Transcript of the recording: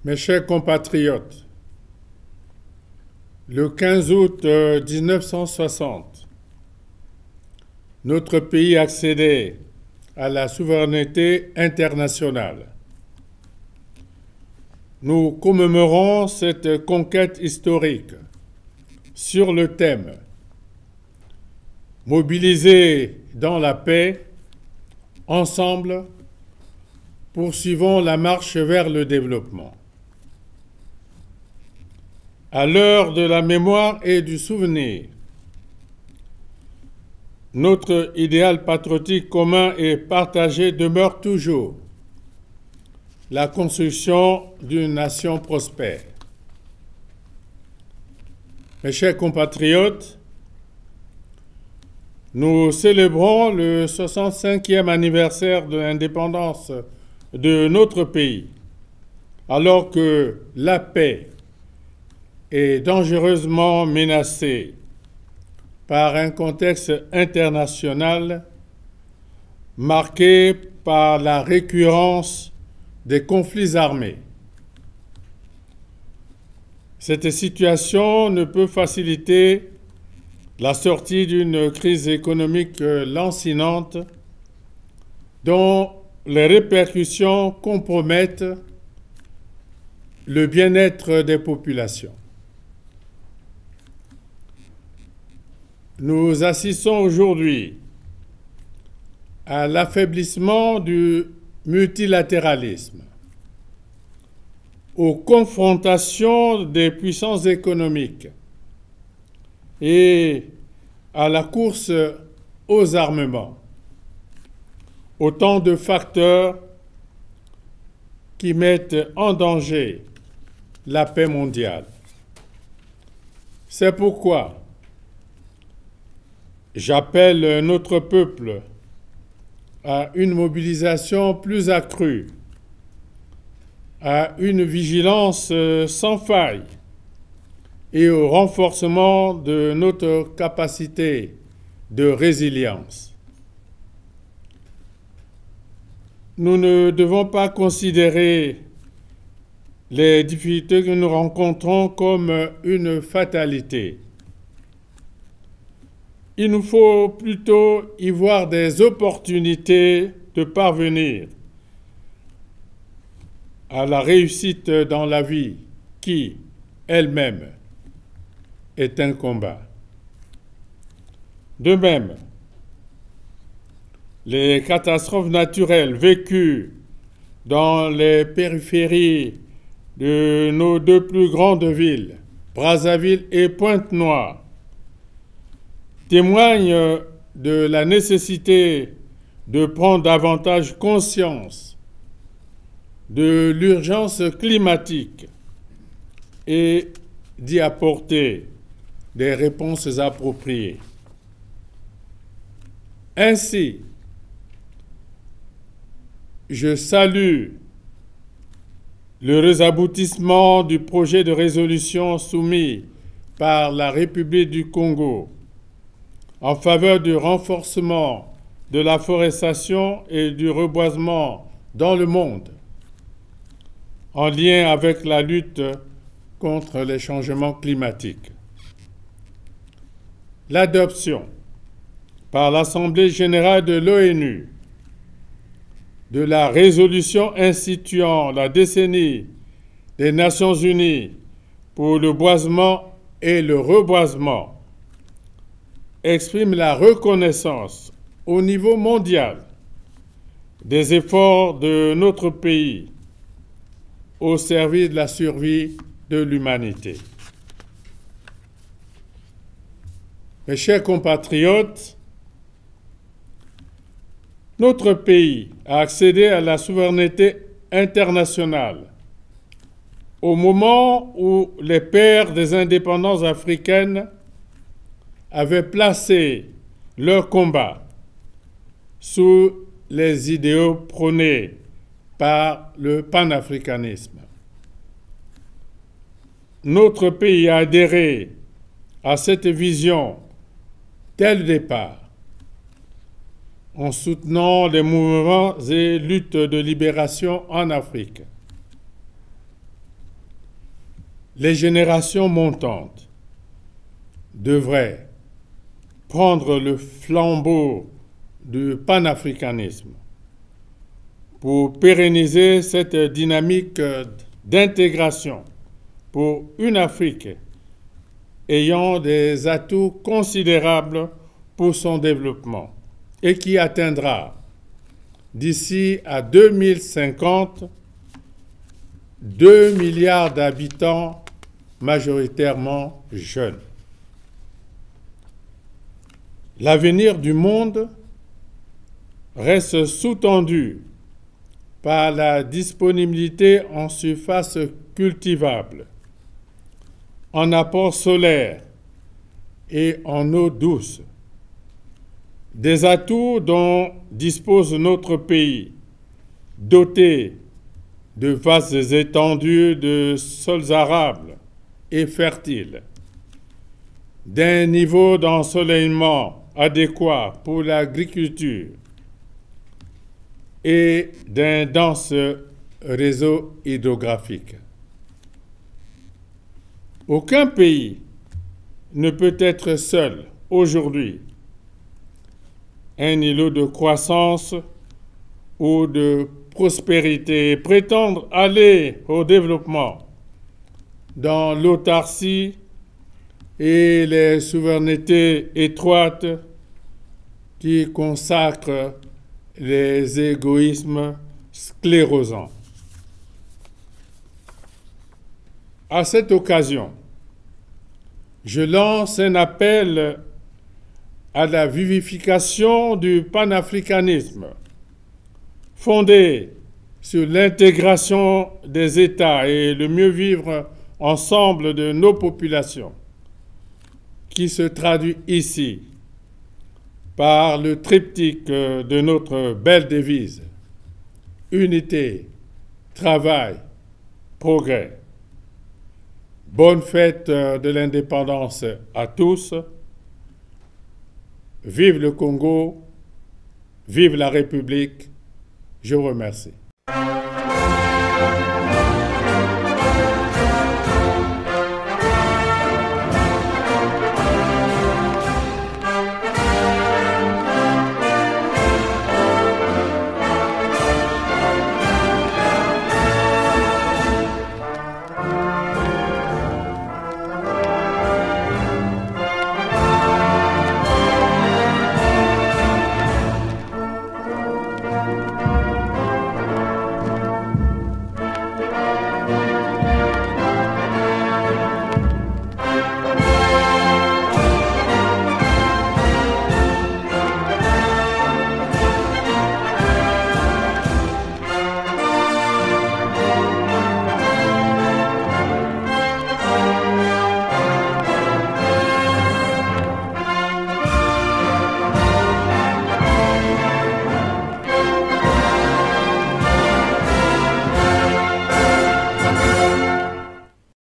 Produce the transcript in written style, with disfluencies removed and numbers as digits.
Mes chers compatriotes, le 15 août 1960, notre pays accédait à la souveraineté internationale. Nous commémorons cette conquête historique sur le thème « Mobilisés dans la paix, ensemble, poursuivons la marche vers le développement ». À l'heure de la mémoire et du souvenir, notre idéal patriotique commun et partagé demeure toujours la construction d'une nation prospère. Mes chers compatriotes, nous célébrons le 65e anniversaire de l'indépendance de notre pays, alors que la paix est dangereusement menacée par un contexte international marqué par la récurrence des conflits armés. Cette situation ne peut faciliter la sortie d'une crise économique lancinante dont les répercussions compromettent le bien-être des populations. Nous assistons aujourd'hui à l'affaiblissement du multilatéralisme, aux confrontations des puissances économiques et à la course aux armements, autant de facteurs qui mettent en danger la paix mondiale. C'est pourquoi j'appelle notre peuple à une mobilisation plus accrue, à une vigilance sans faille et au renforcement de notre capacité de résilience. Nous ne devons pas considérer les difficultés que nous rencontrons comme une fatalité. Il nous faut plutôt y voir des opportunités de parvenir à la réussite dans la vie qui, elle-même, est un combat. De même, les catastrophes naturelles vécues dans les périphéries de nos deux plus grandes villes, Brazzaville et Pointe-Noire, témoignent de la nécessité de prendre davantage conscience de l'urgence climatique et d'y apporter des réponses appropriées. Ainsi, je salue l'heureux aboutissement du projet de résolution soumis par la République du Congo en faveur du renforcement de la forestation et du reboisement dans le monde, en lien avec la lutte contre les changements climatiques. L'adoption par l'Assemblée générale de l'ONU de la résolution instituant la décennie des Nations unies pour le boisement et le reboisement exprime la reconnaissance au niveau mondial des efforts de notre pays au service de la survie de l'humanité. Mes chers compatriotes, notre pays a accédé à la souveraineté internationale au moment où les pères des indépendances africaines avaient placé leur combat sous les idéaux prônés par le panafricanisme. Notre pays a adhéré à cette vision dès le départ, en soutenant les mouvements et luttes de libération en Afrique. les générations montantes devraient prendre le flambeau du panafricanisme pour pérenniser cette dynamique d'intégration pour une Afrique ayant des atouts considérables pour son développement et qui atteindra d'ici à 2050 2 milliards d'habitants majoritairement jeunes. L'avenir du monde reste sous-tendu par la disponibilité en surface cultivable, en apport solaire et en eau douce, des atouts dont dispose notre pays, doté de vastes étendues de sols arables et fertiles, d'un niveau d'ensoleillement adéquat pour l'agriculture et d'un dense réseau hydrographique. Aucun pays ne peut être seul aujourd'hui un îlot de croissance ou de prospérité et prétendre aller au développement dans l'autarcie et les souverainetés étroites qui consacrent les égoïsmes sclérosants. À cette occasion, je lance un appel à la vivification du panafricanisme, fondé sur l'intégration des États et le mieux vivre ensemble de nos populations, qui se traduit ici par le triptyque de notre belle devise: unité, travail, progrès. Bonne fête de l'indépendance à tous. Vive le Congo, vive la République. Je vous remercie.